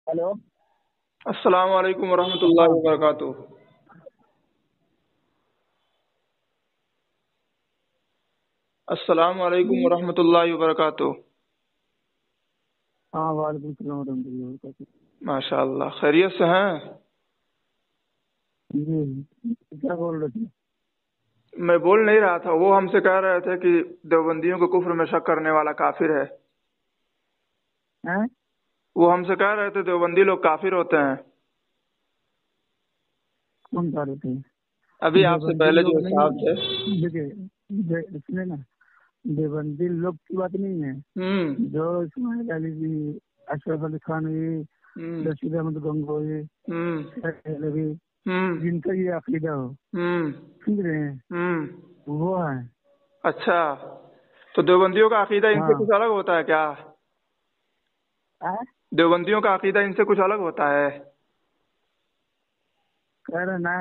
Hello. अस्सलाम वालेकुम वरहमतुल्लाहि हाँ वबरकातुह। अस्सलाम वालेकुम वरहमतुल्लाहि वबरकातुह। हाँ, वालेकुम सलाम रहमतुल्लाहि व बरकातहू। माशाअल्लाह, खैरियत से हैं? जी, क्या बोल रहे थे? मैं बोल नहीं रहा था, वो हमसे कह रहे थे कि देवबंदियों को कुफ्र में शक करने वाला काफिर है। हैं? वो हमसे कह रहे थे देवबंदी लोग काफिर होते हैं। कौन बता रहे थे? अभी आपसे देवबंदी पहले लोग जो नहीं। साहब थे। देखिए, इसमें ना देवबंदी लोग की बात नहीं है। हम्म जो इस्माइल अली जी, अशरफ अली खान जी, हम्म रशीद अहमद गंगोई, हम्म पहलवी, हम्म जिनका ये अकीदा हो, हम्म समझ रहे हैं, हम्म वो है। अच्छा, तो देवबंदियों का अकीदा इनसे हाँ। कुछ अलग होता है क्या? हैं? देवबंदियों का अकीदा इनसे कुछ अलग होता है? कह रहे ना,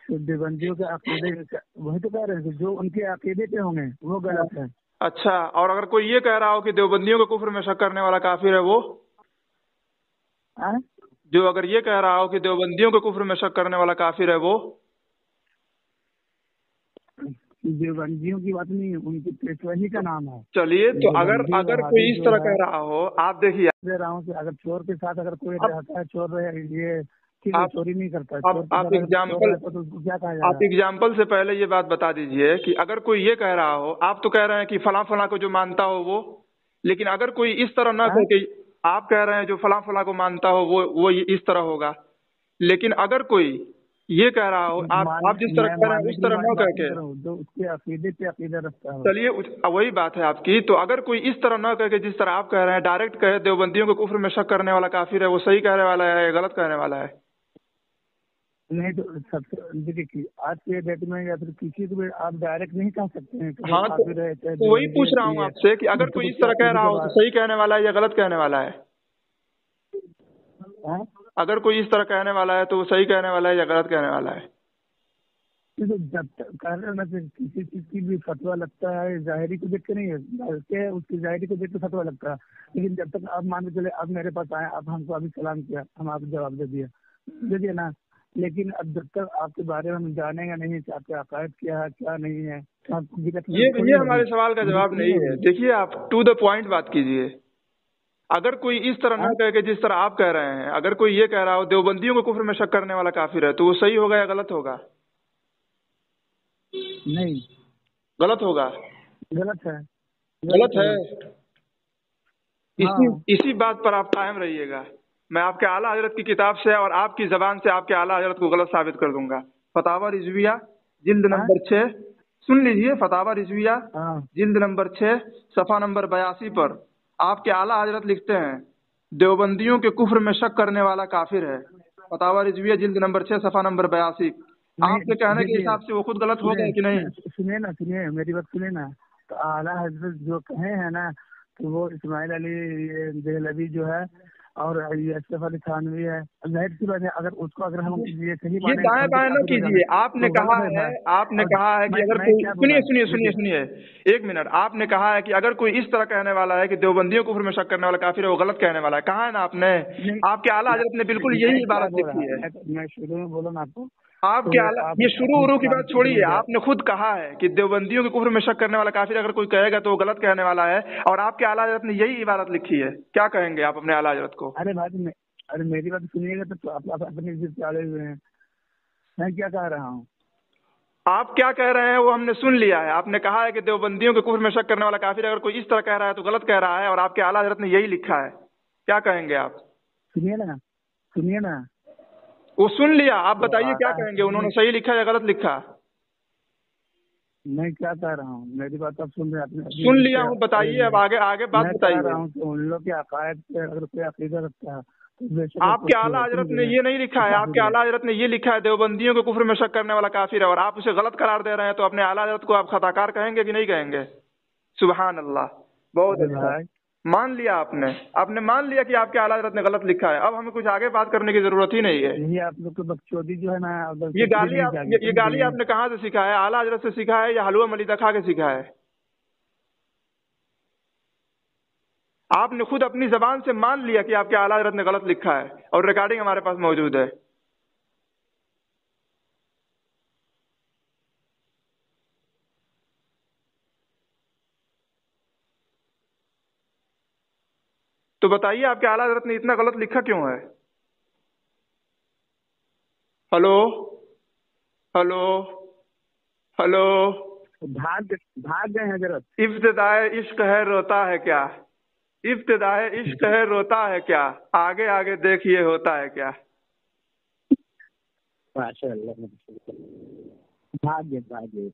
तो देवबंदियों के अकीदे, वही तो कह रहे हैं कि जो उनके अकीदे पे होंगे वो गलत है। अच्छा, और अगर कोई ये कह रहा हो कि देवबंदियों के कुफ्र में शक करने वाला काफिर है, वो हैं? जो अगर ये कह रहा हो कि देवबंदियों के कुफ्र में शक करने वाला काफिर है, वो देवबंदियों की बात नहीं है, उनकी पेशवाही का नाम है। चलिए, तो अगर देवबंदी अगर वहाबी कोई इस जो तरह है, कह रहा हो, आप देखिए। दे रहा हूँ कि अगर चोर के साथ अगर कोई अब रहता है, चोर रहे, ये ठीक है, आप चोरी नहीं करता, आप चोर के आप साथ अगर चोर एग्जाम्पल रहता तो उसको क्या कहा आप जाएगा? एग्जाम्पल से पहले ये बात बता दीजिए कि अगर कोई ये कह रहा हो, आप तो कह रहे हैं कि फलां फलां को जो मानता हो वो, लेकिन अगर कोई इस तरह ना हैं? कहे कि आप कह रहे हैं जो फलां फलां को मानता हो वो इस तरह होगा, लेकिन अगर कोई ये कह रहा हो, आप जिस तरह मैं कह रहे हैं मानने उस के लिए तरह ना बात कह नहीं के, कर रहा हूँ, जो उसके अकीदे पे अकीदा रखता हो। चलिए वही बात है आपकी। तो अगर कोई इस तरह ना कहे कि जिस तरह आप कह रहे हैं, डायरेक्ट कहे देवबंदियों के कुफ्र में शक करने वाला काफिर है, वो सही कहने वाला है या गलत कहने वाला है? नहीं तो सबसे देखिए कि आज के डेट में या फिर किसी को भी आप डायरेक्ट नहीं कह सकते हैं कि वो हाँ, काफिर है चाहे तो वही देवबंदी पूछ है रहा कि हूँ ये है। आपसे कि अगर जब तक कोई इस उसके तरह कह अकीदे रहा के हो तो बाद सही कहने वाला है या गलत कहने वाला है? हैं? अगर कोई इस तरह कहने वाला है तो वो सही कहने वाला है या गलत कहने वाला है? देखो, जब तक कारण में से किसी चीज की भी फतवा लगता है जाहिरी को देख के नहीं है, बल्कि उसकी जाहिरी को देख के फतवा लगता है। लेकिन जब तक आप मान के चले, आप मेरे पास आए, आप हमको अभी सलाम किया, हम आपको जवाब दे दिया ना। लेकिन अब जब तक आपके बारे में हम जानेंगे नहीं कि आपके अकायद क्या है क्या नहीं है, तो आपको दिक्कत थोड़ी ये होगी, हमारे सवाल का दिक्कत जवाब तो नहीं नहीं है। होगी। देखिए, आप टू द पॉइंट बात कीजिए। अगर कोई इस तरह ना हाँ? कहे कि जिस तरह आप कह रहे हैं, अगर कोई ये कह रहा हो देवबंदियों को कुफ्र में शक करने वाला काफिर है, तो वो सही होगा या गलत होगा? नहीं, गलत होगा। गलत है, गलत गलत है। है। इसी हाँ। इसी बात पर आप कायम रहिएगा। मैं आपके आला हजरत की किताब से और आपकी जबान से आपके आला हजरत को गलत साबित कर दूंगा। फतावा रिजविया, जिल्द हाँ। नंबर 6, सुन लीजिए। फतावा रिजविया, हाँ। जिल्द नंबर 6, सफा नंबर 82 पर आपके आला हजरत लिखते हैं, देवबंदियों के कुफ्र में शक करने वाला काफिर है। फतावा रिजविया, जिल्द नंबर 6, सफा नंबर 82। नहीं, आपके कहने के देखिए, हिसाब से वो खुद गलत हो सुने गए कि नहीं? सुनिए ना, सुनिए मेरी बात सुनिए ना। तो आला हजरत जो कहे हैं ना, तो वो इस्माइल अली, ये देहलवी जो है, और ये अशरफ अली थानवी है। जाहिर सी बात है, अगर उसको अगर हम ये सही ये माने तो दाएं हम तो बाएं न काफिर हो कीजिए। जाएंगे, आपने तो कहा गलत है है भाई। आपने और कहा है कि अगर मैं कोई, क्या सुनिए बोला, सुनिए सुनिए देखिए। सुनिए, एक मिनट। आपने कहा है कि अगर कोई इस तरह कहने वाला है कि देवबंदियों को कुफ्र में शक करने वाला काफिर है, वो गलत कहने वाला है। कहा है ना आपने? नहीं, आपके आला हजरत ने बिल्कुल मैं यही क्या इबारत बोल रहा, लिखी है। मैं शुरू में बोला ना आपको। आपके तो आला, आप ये शुरू हम उरू की सलाम, बात छोड़िए। सुनिए, आपने खुद कहा है कि देवबंदियों के कुफ्र में शक करने वाला काफिर अगर कोई कहेगा तो वो गलत कहने वाला है, और आपके आला हजरत ने यही इबारत लिखी है। क्या कहेंगे आप अपने आला हजरत को? अरे भाई अरे मेरी बात सुनिएगा तो आप अपनी जिद पे अड़े हुए हैं। मैं क्या कह रहा हूँ? आप क्या कह रहे हैं वो हमने सुन लिया है। आपने कहा है कि देवबंदियों के कुफ्र में शक करने वाला काफिर अगर कोई इस तरह कह रहा है तो गलत कह रहा है, और आपके आला हजरत ने यही लिखा है। क्या कहेंगे आप? सुनिए ना, सुनिए ना। वो सुन लिया, आप तो बताइए क्या आला कहेंगे। हजरत उन्होंने ने, सही लिखा या गलत लिखा? मैं क्या कह रहा हूँ, मेरी बात आप सुन रहे हैं, अपनी सुन जिद लिया पे हूँ, अड़े बताइए। हुए अब हैं। आगे आगे बात मैं कह रहा बताइए। हूँ कि उन लोग के अकायद पे अगर कोई अकीदा रखता है तो बेशक वो आपके कुफर आला है, हजरत समझ ने रहे हैं, ये नहीं तो लिखा है। आपके काफिर है। आला हजरत ने ये लिखा है देवबंदियों के कुफ्र में शक करने वाला काफिर है, और आप उसे गलत करार दे रहे हैं। तो अपने आला हजरत को आप खताकार कहेंगे कि नहीं कहेंगे? सुबहान अल्लाह, बहुत अरे अच्छा। भाई, मान लिया आपने। आपने मान लिया कि आपके आला हजरत ने गलत लिखा है। अब हमें कुछ आगे बात करने की जरूरत ही नहीं है। यही आप लोग की बकचोदी जो है ना, ये बकचोदी गाली नहीं आप जागी, ये समझ गाली रहे हैं। आपने कहाँ से सीखा है? आला हजरत से सीखा है या हलवा मलिदा खा के सीखा है? آپ نے خود اپنی زبان سے مان لیا کہ آپ کے اعلیٰ حضرت نے غلط لکھا ہے، اور ریکارڈنگ ہمارے پاس موجود ہے۔ تو بتائیے آپ کے اعلیٰ حضرت نے اتنا غلط لکھا کیوں ہے؟ ہلو ہلو ہلو بھاگ گئے ہیں حضرت۔ ابتدائے عشق ہے روتا ہے کیا، ابتدائے عشق ہے روتا ہے کیا، آگے آگے دیکھیے ہوتا ہے کیا۔ ماشاء اللہ، بھاگ گئے